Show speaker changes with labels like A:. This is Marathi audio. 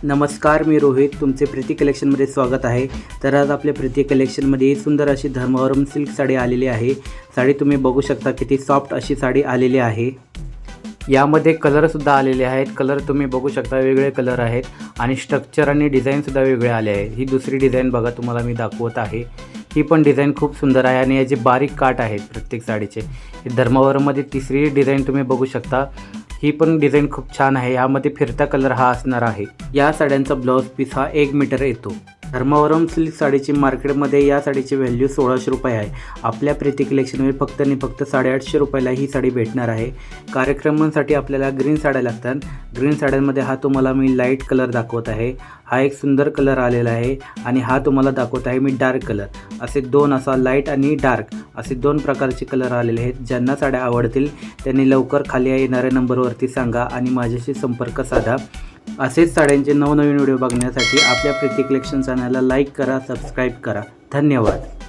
A: नमस्कार, मी रोहित. तुमचे प्रीती कलेक्शनमध्ये स्वागत आहे. तर आज आपल्या प्रीती कलेक्शनमध्ये सुंदर अशी धर्मावरम सिल्क साडी आलेली आहे. साडी तुम्ही बघू शकता किती सॉफ्ट अशी साडी आलेली आहे. यामध्ये कलरसुद्धा आलेले आहेत. कलर तुम्ही बघू शकता, वेगळे कलर आहेत आणि स्ट्रक्चर आणि डिझाईनसुद्धा वेगळे आले आहे. ही दुसरी डिझाईन बघा, तुम्हाला मी दाखवत आहे. ही पण डिझाईन खूप सुंदर आहे आणि याचे बारीक काठ आहेत प्रत्येक साडीचे. ही धर्मावरममध्ये तिसरी डिझाईन तुम्ही बघू शकता. ही पण डिझाईन खूप छान आहे. यामध्ये फिरता कलर हा असणार आहे. या साड्यांचा ब्लाऊज पीस हा 1 मीटर येतो. धर्मावरम सिल्क साडीची मार्केटमध्ये या साडीची व्हॅल्यू 1600 रुपये आहे. आपल्या प्रीती कलेक्शनमध्ये फक्त आणि फक्त 850 रुपयाला ही साडी भेटणार आहे. कार्यक्रमांसाठी आपल्याला ग्रीन साड्या लागतात. ग्रीन साड्यांमध्ये हा तुम्हाला मी लाईट कलर दाखवत आहे. हा एक सुंदर कलर आलेला आहे आणि हा तुम्हाला दाखवत आहे मी डार्क कलर. असे दोन, असा लाईट आणि डार्क असे दोन प्रकारचे कलर आलेले आहेत. ज्यांना साड्या आवडतील त्यांनी लवकर खाली येणाऱ्या नंबरवरती सांगा आणि माझ्याशी संपर्क साधा. असेच साड्यांचे नवनवीन व्हिडिओ बघण्यासाठी आपल्या प्रीती कलेक्शन चॅनलला लाईक करा, सबस्क्राईब करा. धन्यवाद.